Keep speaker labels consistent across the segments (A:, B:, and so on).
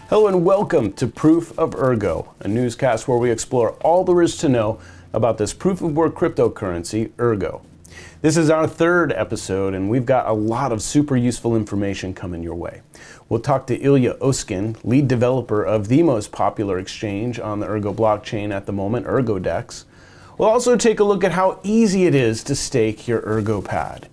A: Hello and welcome to Proof of Ergo, a newscast where we explore all there is to know about this proof-of-work cryptocurrency, Ergo. This is our third episode and we've got a lot of super useful information coming your way. We'll talk to Ilya Oskin, lead developer of the most popular exchange on the Ergo blockchain at the moment, Ergodex. We'll also take a look at how easy it is to stake your Ergopad.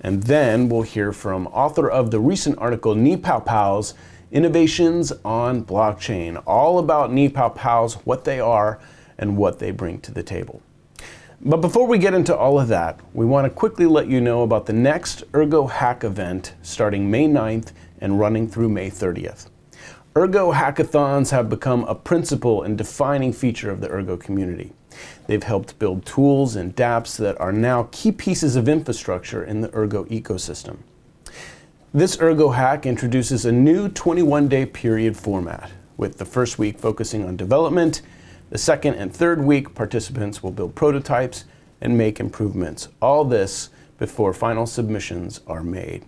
A: And then we'll hear from author of the recent article, NiPoPows, Innovations on Blockchain, all about NiPoPows, what they are and what they bring to the table. But before we get into all of that, we want to quickly let you know about the next ErgoHack event starting May 9th and running through May 30th. Ergo hackathons have become a principal and defining feature of the Ergo community. They've helped build tools and dApps that are now key pieces of infrastructure in the Ergo ecosystem. This ErgoHack introduces a new 21-day period format, with the first week focusing on development. The second and third week, participants will build prototypes and make improvements. All this before final submissions are made.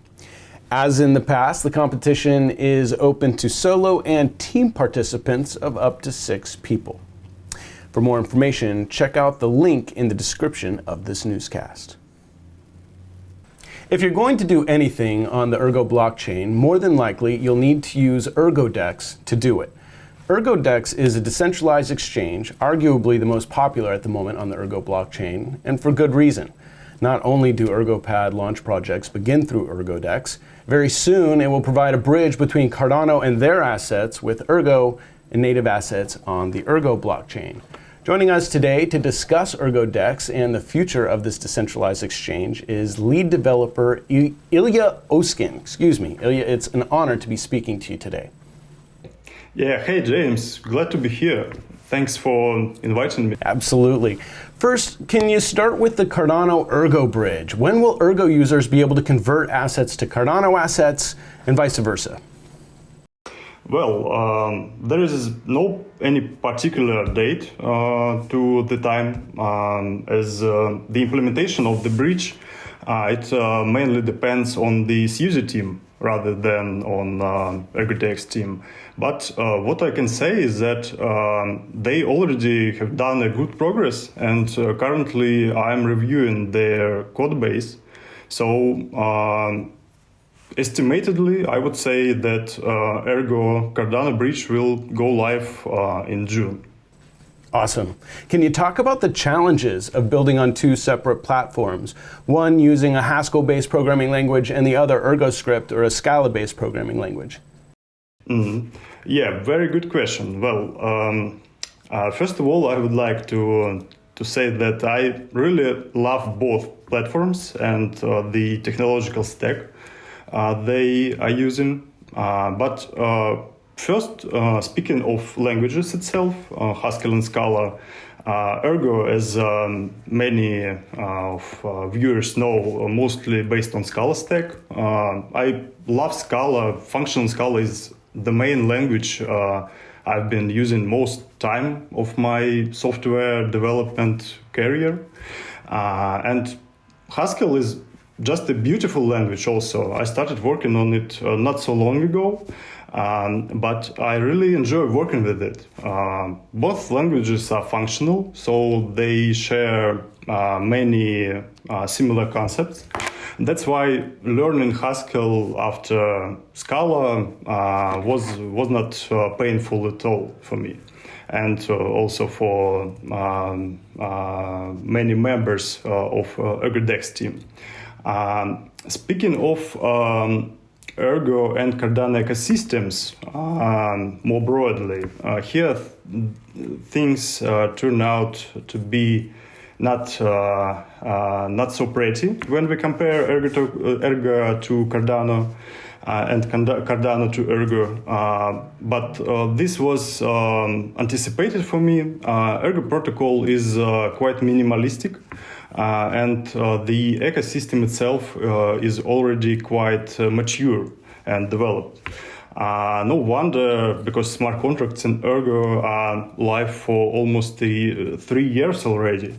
A: As in the past, the competition is open to solo and team participants of up to 6 people. For more information, check out the link in the description of this newscast. If you're going to do anything on the Ergo blockchain, more than likely you'll need to use Ergodex to do it. Ergodex is a decentralized exchange, arguably the most popular at the moment on the Ergo blockchain, and for good reason. Not only do Ergopad launch projects begin through Ergodex, very soon it will provide a bridge between Cardano and their assets with Ergo and native assets on the Ergo blockchain. Joining us today to discuss Ergodex and the future of this decentralized exchange is lead developer Ilya Oskin. Excuse me, Ilya, it's an honor to be speaking to you today.
B: Yeah, hey James, glad to be here. Thanks for inviting me.
A: Absolutely. First, can you start with the Cardano Ergo bridge? When will Ergo users be able to convert assets to Cardano assets and vice versa?
B: Well, there is no any particular date to the time as the implementation of the bridge. It mainly depends on the user team rather than on Ergodex team. But what I can say is that they already have done a good progress, and currently I'm reviewing their code base. So estimatedly, I would say that Ergo Cardano bridge will go live in June.
A: Awesome. Can you talk about the challenges of building on 2 separate platforms, one using a Haskell-based programming language and the other ErgoScript or a Scala-based programming language?
B: Yeah, very good question. Well, first of all, I would like to say that I really love both platforms and the technological stack they are using. But first, speaking of languages itself, Haskell and Scala, Ergo, as many of viewers know, mostly based on Scala stack. I love Scala. Functional Scala is the main language I've been using most time of my software development career. And Haskell is just a beautiful language also. I started working on it not so long ago, but I really enjoy working with it. Both languages are functional, so they share many similar concepts. That's why learning Haskell after Scala was not painful at all for me, and also for many members of Ergodex team. Speaking of Ergo and Cardano ecosystems more broadly, here things turn out to be not so pretty when we compare Ergo to Cardano and Cardano to Ergo. But this was anticipated for me. Ergo protocol is quite minimalistic. And the ecosystem itself is already quite mature and developed. No wonder, because smart contracts in Ergo are live for almost 3 years already.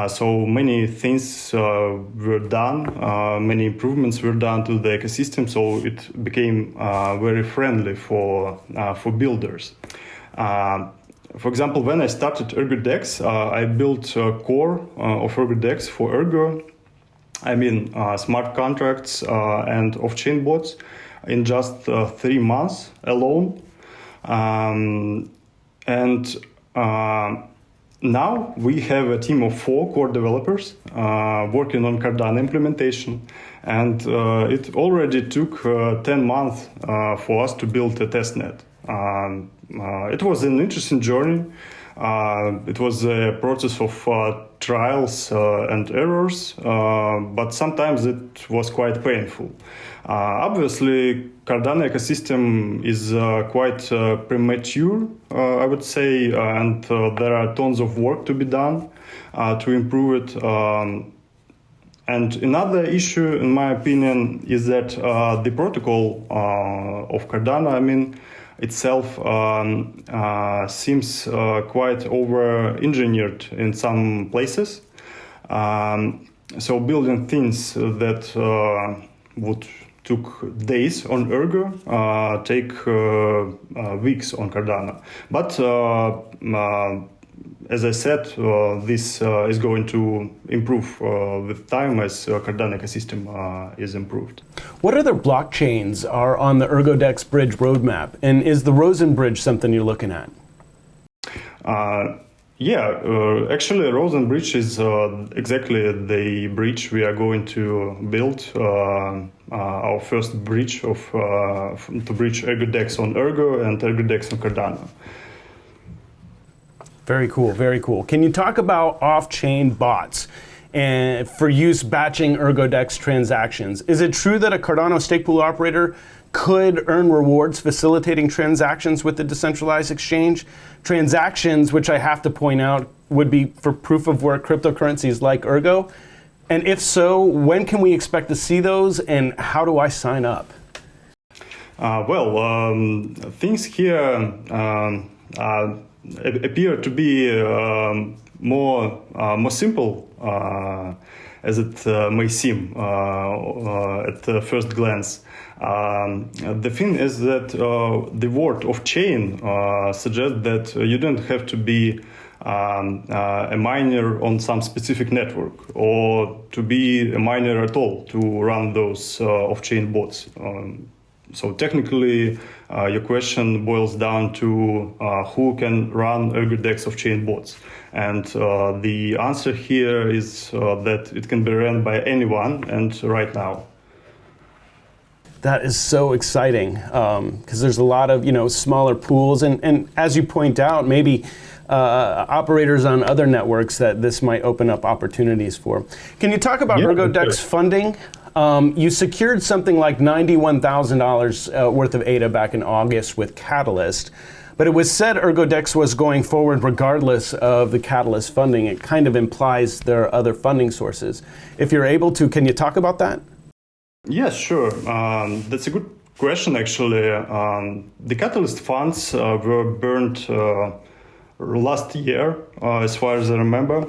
B: So many things were done, many improvements were done to the ecosystem, so it became very friendly for builders. For example, when I started Ergodex, I built a core of Ergodex for Ergo. I mean, smart contracts and off-chain bots in just 3 months alone. Now we have a team of 4 core developers working on Cardano implementation, and it already took 10 months for us to build a testnet. It was an interesting journey. It was a process of trials and errors, but sometimes it was quite painful. Obviously, Cardano ecosystem is quite premature, I would say, and there are tons of work to be done to improve it. And another issue, in my opinion, is that the protocol of Cardano, I mean, itself seems quite over-engineered in some places. So building things that would took days on Ergo take weeks on Cardano. But as I said, this is going to improve with time as Cardano ecosystem is improved.
A: What other blockchains are on the Ergodex Bridge roadmap? And is the Rosen Bridge something you're looking at?
B: Actually, Rosen Bridge is exactly the bridge we are going to build. Our first bridge to bridge Ergodex on Ergo and Ergodex on Cardano.
A: Very cool, very cool. Can you talk about off-chain bots and for use batching Ergodex transactions? Is it true that a Cardano stake pool operator could earn rewards facilitating transactions with the decentralized exchange? Transactions, which I have to point out, would be for proof of work cryptocurrencies like Ergo. And if so, when can we expect to see those, and how do I sign up?
B: Things here appear to be more simple as it may seem at first glance. The thing is that the word off-chain suggests that you don't have to be a miner on some specific network or to be a miner at all to run those off-chain bots. So technically, your question boils down to who can run Ergodex off-chain bots. And the answer here is that it can be run by anyone, and right now.
A: That is so exciting because there's a lot of smaller pools, and as you point out, maybe operators on other networks that this might open up opportunities for. Can you talk about Ergodex Funding? You secured something like $91,000 worth of ADA back in August with Catalyst, but it was said Ergodex was going forward regardless of the Catalyst funding. It kind of implies there are other funding sources. If you're able to, can you talk about that?
B: Yes, sure. That's a good question, actually. The Catalyst funds were burned last year, as far as I remember.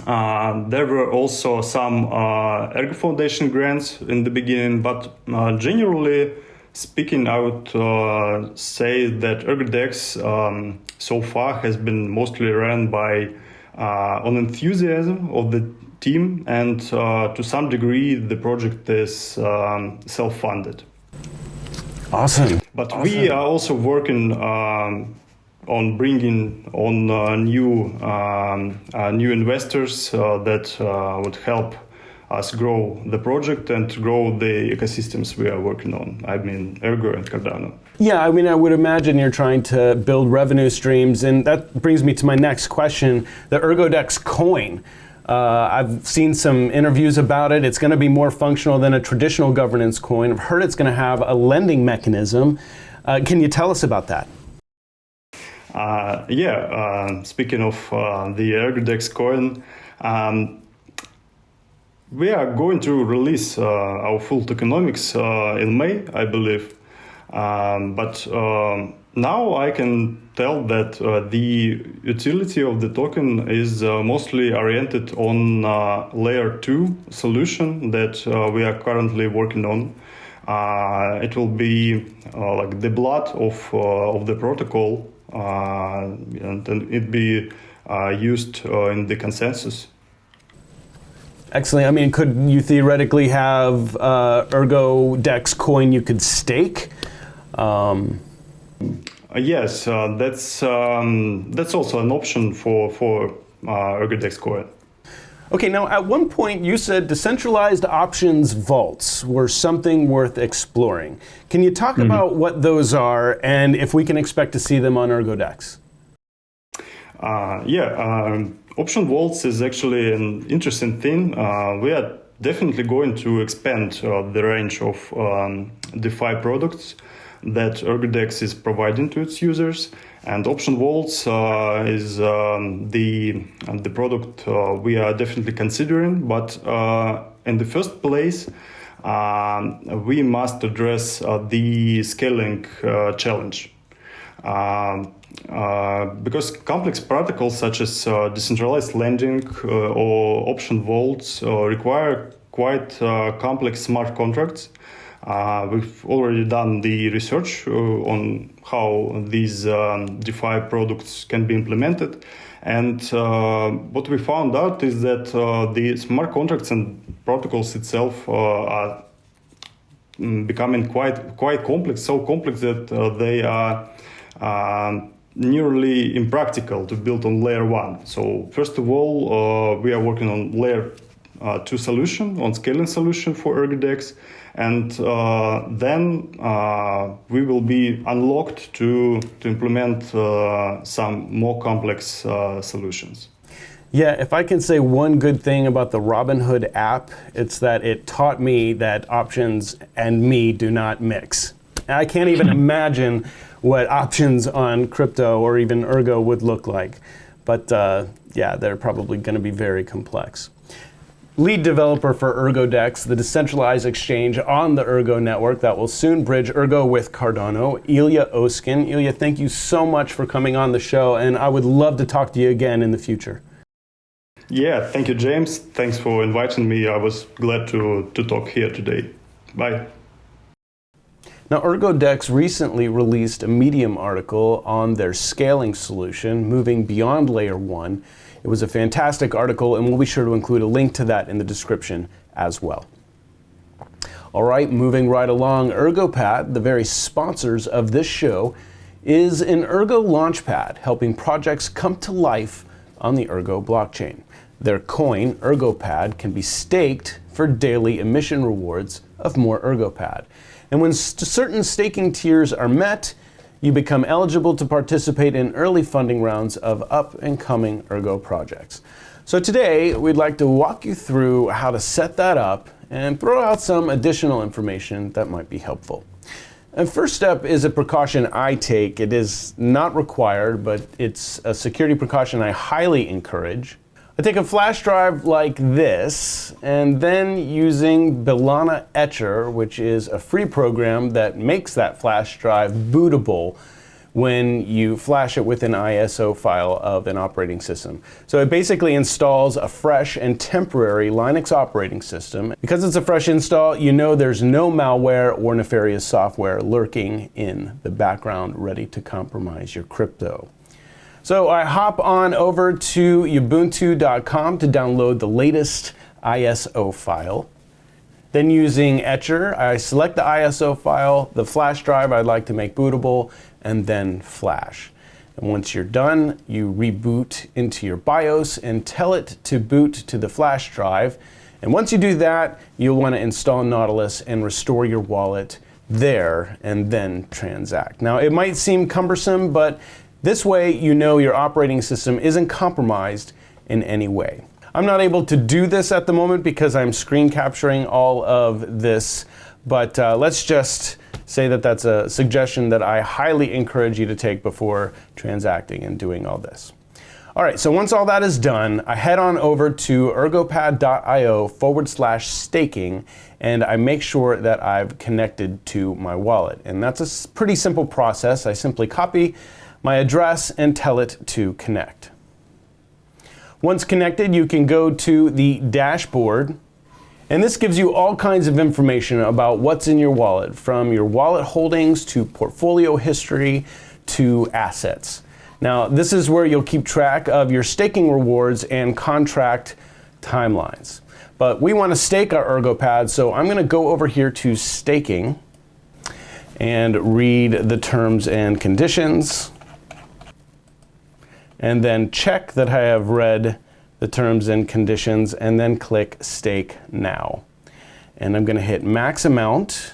B: There were also some Ergo Foundation grants in the beginning, but generally speaking, I would say that Ergodex so far has been mostly run by on enthusiasm of the team, and to some degree the project is self-funded.
A: Awesome.
B: But we are also working on bringing on new investors that would help us grow the project and grow the ecosystems we are working on. I mean, Ergo and Cardano.
A: Yeah, I mean, I would imagine you're trying to build revenue streams, and that brings me to my next question, the Ergodex Coin. I've seen some interviews about it. It's going to be more functional than a traditional governance coin. I've heard it's going to have a lending mechanism. Can you tell us about that?
B: Speaking of the Ergodex Coin, we are going to release our full tokenomics in May, I believe. But now I can tell that the utility of the token is mostly oriented on layer 2 solution that we are currently working on. It will be like the blood of the protocol, and it be used in the consensus.
A: Excellent. I mean, could you theoretically have Ergodex Coin you could stake?
B: Yes, that's also an option for Ergodex Coin.
A: Okay, now at one point you said decentralized options vaults were something worth exploring. Can you talk about what those are and if we can expect to see them on Ergodex?
B: Option vaults is actually an interesting thing. We are definitely going to expand the range of DeFi products that Ergodex is providing to its users, and option vaults is the product we are definitely considering. But in the first place, we must address the scaling challenge. Because complex protocols such as decentralized lending or option vaults require quite complex smart contracts. We've already done the research on how these DeFi products can be implemented, and what we found out is that the smart contracts and protocols itself are becoming quite complex, so complex that they are nearly impractical to build on layer 1. So first of all, we are working on layer 2 solution, on scaling solution for Ergodex, and then we will be unlocked to implement some more complex solutions.
A: Yeah, if I can say one good thing about the Robinhood app, it's that it taught me that options and me do not mix. I can't even imagine what options on crypto or even Ergo would look like. But yeah, they're probably going to be very complex. Lead developer for Ergodex, the decentralized exchange on the Ergo network that will soon bridge Ergo with Cardano, Ilya Oskin. Ilya, thank you so much for coming on the show, and I would love to talk to you again in the future.
B: Yeah, thank you, James. Thanks for inviting me. I was glad to talk here today. Bye.
A: Now, Ergodex recently released a Medium article on their scaling solution, moving beyond layer 1. It was a fantastic article, and we'll be sure to include a link to that in the description as well. All right, moving right along, Ergopad, the very sponsors of this show, is an Ergo launchpad, helping projects come to life on the Ergo blockchain. Their coin, Ergopad, can be staked for daily emission rewards of more Ergopad. And when certain staking tiers are met, you become eligible to participate in early funding rounds of up-and-coming Ergo projects. So today, we'd like to walk you through how to set that up and throw out some additional information that might be helpful. And first step is a precaution I take. It is not required, but it's a security precaution I highly encourage. I take a flash drive like this, and then using Bilana Etcher, which is a free program that makes that flash drive bootable when you flash it with an ISO file of an operating system. So it basically installs a fresh and temporary Linux operating system. Because it's a fresh install, you know there's no malware or nefarious software lurking in the background ready to compromise your crypto. So I hop on over to ubuntu.com to download the latest ISO file. Then using Etcher, I select the ISO file, the flash drive I'd like to make bootable, and then flash. And once you're done, you reboot into your BIOS and tell it to boot to the flash drive. And once you do that, you'll want to install Nautilus and restore your wallet there and then transact. Now, it might seem cumbersome, but this way, you know your operating system isn't compromised in any way. I'm not able to do this at the moment because I'm screen capturing all of this, but let's just say that that's a suggestion that I highly encourage you to take before transacting and doing all this. All right, so once all that is done, I head on over to ergopad.io/staking, and I make sure that I've connected to my wallet. And that's a pretty simple process. I simply copy my address and tell it to connect. Once connected, you can go to the dashboard, and this gives you all kinds of information about what's in your wallet, from your wallet holdings to portfolio history to assets. Now, this is where you'll keep track of your staking rewards and contract timelines. But we want to stake our Ergopad, so I'm going to go over here to staking and read the terms and conditions, and then check that I have read the terms and conditions, and then click Stake Now. And I'm going to hit Max Amount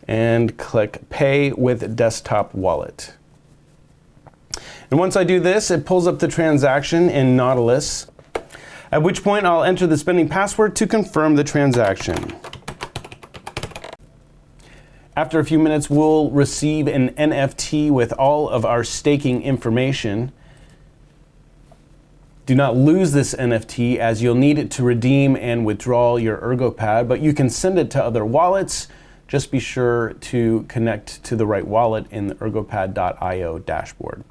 A: and click Pay with Desktop Wallet. And once I do this, it pulls up the transaction in Nautilus, at which point I'll enter the spending password to confirm the transaction. After a few minutes, we'll receive an NFT with all of our staking information. Do not lose this NFT, as you'll need it to redeem and withdraw your Ergopad, but you can send it to other wallets. Just be sure to connect to the right wallet in the ergopad.io dashboard.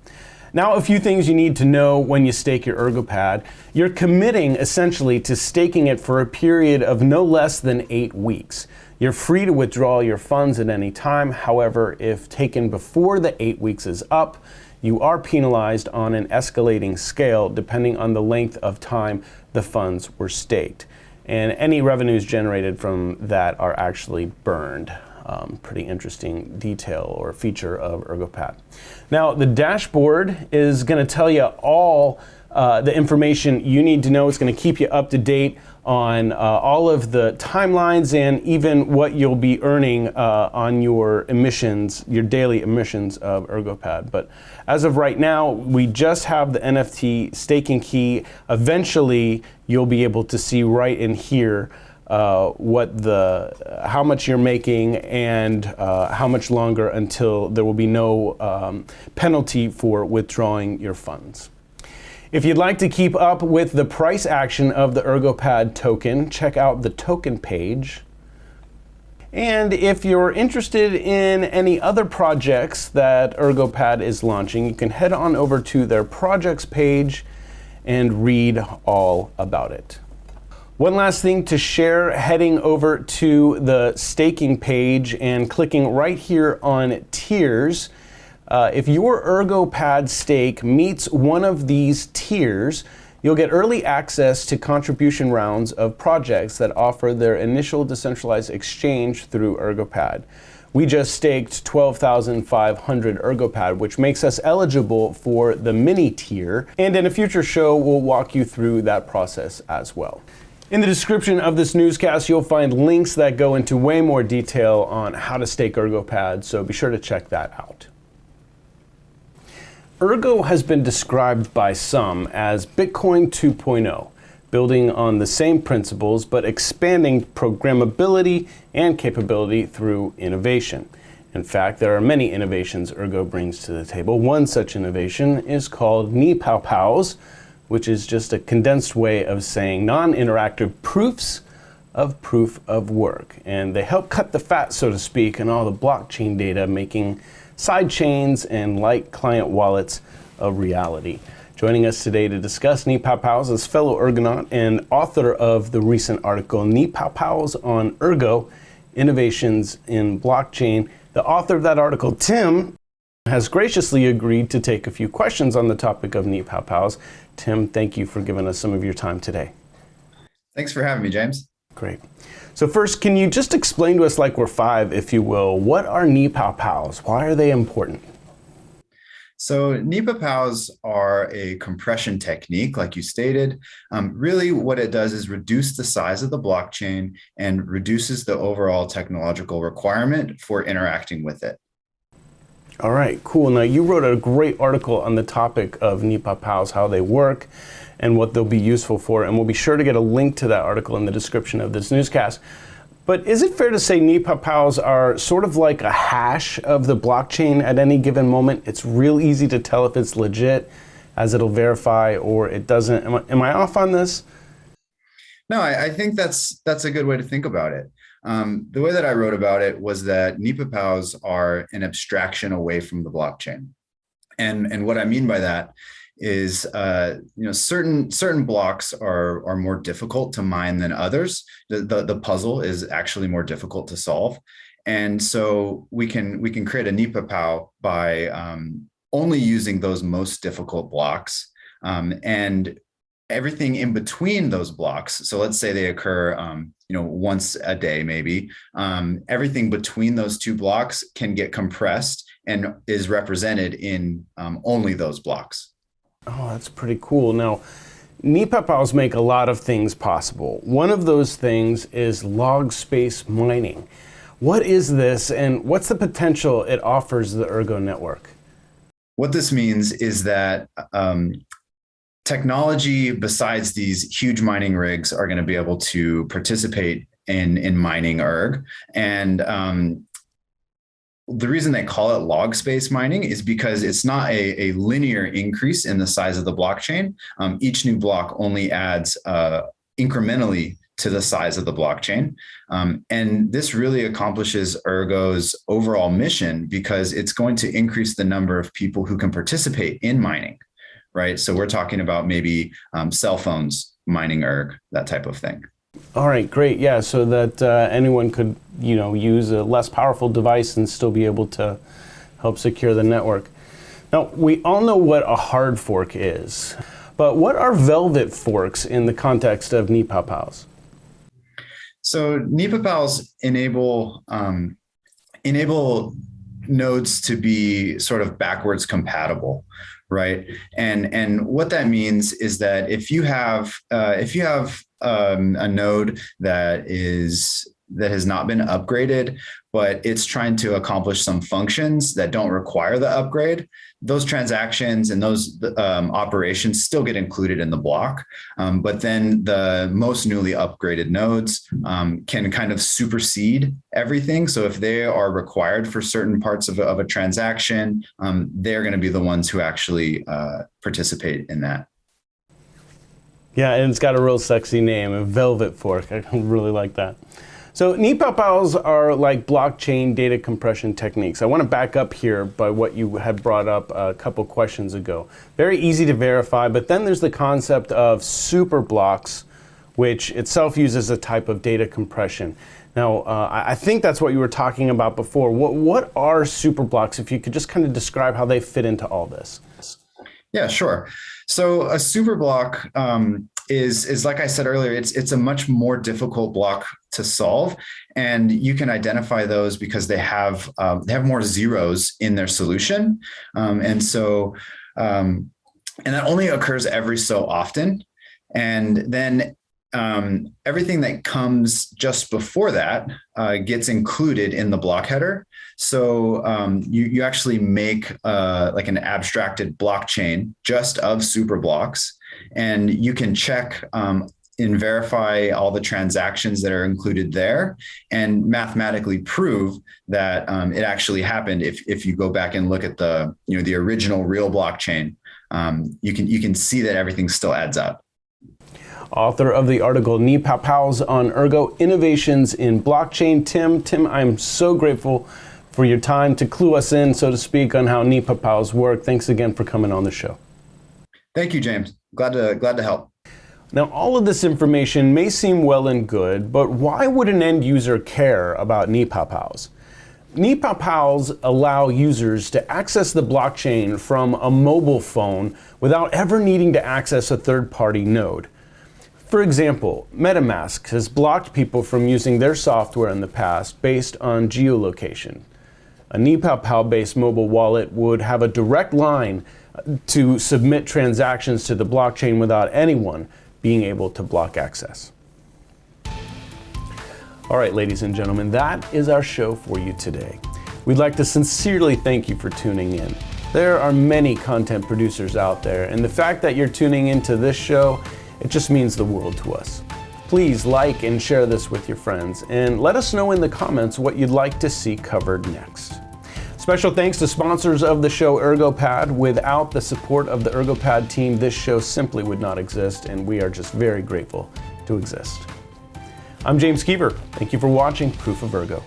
A: Now, a few things you need to know when you stake your Ergopad. You're committing essentially to staking it for a period of no less than 8 weeks. You're free to withdraw your funds at any time. However, if taken before the 8 weeks is up, you are penalized on an escalating scale depending on the length of time the funds were staked. And any revenues generated from that are actually burned. Pretty interesting detail or feature of Ergopad. Now, the dashboard is going to tell you all the information you need to know. It's going to keep you up to date on all of the timelines and even what you'll be earning on your emissions, your daily emissions of Ergopad. But as of right now, we just have the NFT staking key. Eventually, you'll be able to see right in here how much you're making and how much longer until there will be no penalty for withdrawing your funds. If you'd like to keep up with the price action of the Ergopad token, check out the token page. And if you're interested in any other projects that Ergopad is launching, you can head on over to their projects page and read all about it. One last thing to share, heading over to the staking page and clicking right here on tiers. If your Ergopad stake meets one of these tiers, you'll get early access to contribution rounds of projects that offer their initial decentralized exchange through Ergopad. We just staked 12,500 Ergopad, which makes us eligible for the mini tier, and in a future show, we'll walk you through that process as well. In the description of this newscast, you'll find links that go into way more detail on how to stake Ergopad, so be sure to check that out. Ergo has been described by some as Bitcoin 2.0, building on the same principles but expanding programmability and capability through innovation. In fact, there are many innovations Ergo brings to the table. One such innovation is called NiPoPows, which is just a condensed way of saying non-interactive proofs of proof of work. And they help cut the fat, so to speak, on all the blockchain data, making side chains and light client wallets a reality. Joining us today to discuss NiPoPows is fellow Ergonaut and author of the recent article, NiPoPows on Ergo, Innovations in Blockchain. The author of that article, Tim, has graciously agreed to take a few questions on the topic of NiPoPows. Tim, thank you for giving us some of your time today.
C: Thanks for having me, James.
A: Great. So first, can you just explain to us, like we're five, if you will, what are NiPoPows? Why are they important?
C: So NiPoPows are a compression technique, like you stated. Really what it does is reduce the size of the blockchain and reduces the overall technological requirement for interacting with it.
A: All right, cool. Now, you wrote a great article on the topic of NiPoPows, how they work, and what they'll be useful for, and we'll be sure to get a link to that article in the description of this newscast. But is it fair to say NiPoPows are sort of like a hash of the blockchain at any given moment? It's real easy to tell if it's legit. as it'll verify or it doesn't. Am I off on this?
C: No, I think that's a good way to think about it. The way that I wrote about it was that NiPoPows are an abstraction away from the blockchain. And what I mean by that is, certain blocks are more difficult to mine than others. The puzzle is actually more difficult to solve. And so we can create a NiPoPow by only using those most difficult blocks, and everything in between those blocks. So let's say they occur, once a day, maybe. Everything between those two blocks can get compressed and is represented in only those blocks.
A: Oh, that's pretty cool. Now, NiPoPows make a lot of things possible. One of those things is log space mining. What is this, and what's the potential it offers the Ergo network?
C: What this means is that technology besides these huge mining rigs are going to be able to participate in mining Erg. And the reason they call it log space mining is because it's not a linear increase in the size of the blockchain. Each new block only adds incrementally to the size of the blockchain. And this really accomplishes Ergo's overall mission because it's going to increase the number of people who can participate in mining, right? So we're talking about maybe cell phones mining Erg, that type of thing.
A: All right, great. Yeah, so that anyone could, use a less powerful device and still be able to help secure the network. Now, we all know what a hard fork is, but what are velvet forks in the context of NiPoPows?
C: So NiPoPows enable nodes to be sort of backwards compatible, right? And what that means is that if you have a node that has not been upgraded, but it's trying to accomplish some functions that don't require the upgrade, those transactions and those operations still get included in the block. But then the most newly upgraded nodes can kind of supersede everything. So if they are required for certain parts of a transaction, they're going to be the ones who actually participate in that.
A: Yeah, and it's got a real sexy name, a velvet fork. I really like that. So NiPoPows are like blockchain data compression techniques. I want to back up here by what you had brought up a couple questions ago. Very easy to verify, but then there's the concept of super blocks, which itself uses a type of data compression. Now, I think that's what you were talking about before. What are super blocks, if you could just kind of describe how they fit into all this?
C: Yeah, sure. So a super block is like I said earlier, it's a much more difficult block to solve, and you can identify those because they have more zeros in their solution, and that only occurs every so often, and then everything that comes just before that gets included in the block header. So you actually make like an abstracted blockchain just of super blocks, and you can check and verify all the transactions that are included there, and mathematically prove that it actually happened. If you go back and look at the original real blockchain, you can see that everything still adds up.
A: Author of the article NiPoPows on Ergo Innovations in Blockchain, Tim, I'm so grateful for your time to clue us in, so to speak, on how NiPoPows work. Thanks again for coming on the show.
C: Thank you, James. Glad to help.
A: Now, all of this information may seem well and good, but why would an end user care about NiPoPows? NiPoPows allow users to access the blockchain from a mobile phone without ever needing to access a third-party node. For example, MetaMask has blocked people from using their software in the past based on geolocation. A NiPoPow-based mobile wallet would have a direct line to submit transactions to the blockchain without anyone being able to block access. All right, ladies and gentlemen, that is our show for you today. We'd like to sincerely thank you for tuning in. There are many content producers out there, and the fact that you're tuning into this show, it just means the world to us. Please like and share this with your friends, and let us know in the comments what you'd like to see covered next. Special thanks to sponsors of the show, Ergopad. Without the support of the Ergopad team, this show simply would not exist, and we are just very grateful to exist. I'm James Kever. Thank you for watching Proof of Ergo.